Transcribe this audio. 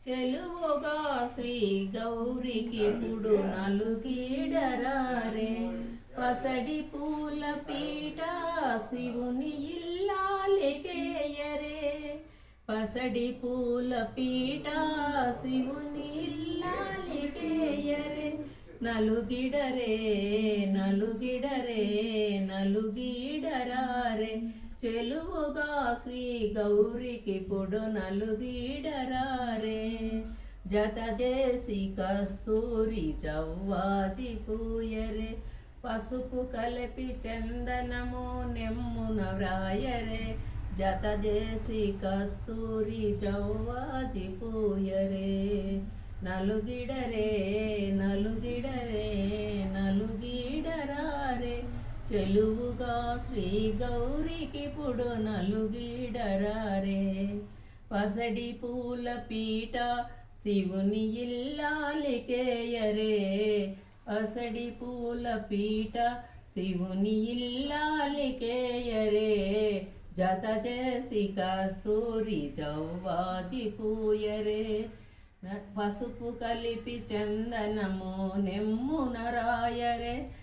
చెలువుగా శ్రీ గౌరికి పుడు నలుగీడరారే పసడి పూల పీట శివుని ఇల్లాలికేయరే పసడి పూల పీట శివుని ఇల్లాలికేయరే నలుగిడరే నలుగిడరే నలుగీడరారే చెలువుగా శ్రీ గౌరికి పుడు నలుగీడరారే జత చేసి కస్తూరి చవ్వాజి పూయరే పసుపు కలిపి చందనము నెమ్మున వ్రాయరే జత చేసి కస్తూరి చవ్వాజి పూయరే నలుగిడరే నలుగిడరే నలుగీడరారే చెలువుగా శ్రీ గౌరికి పుడు నలుగీడరారే పసడి పూల పీట శివుని ఇల్లాలికేయరే పసడి పూల పీట శివుని ఇల్లాలికేయరే జత చేసి కస్తూరి చవ్వాజి పూయరే పసుపు కలిపి చందనము నెమ్మున రాయరే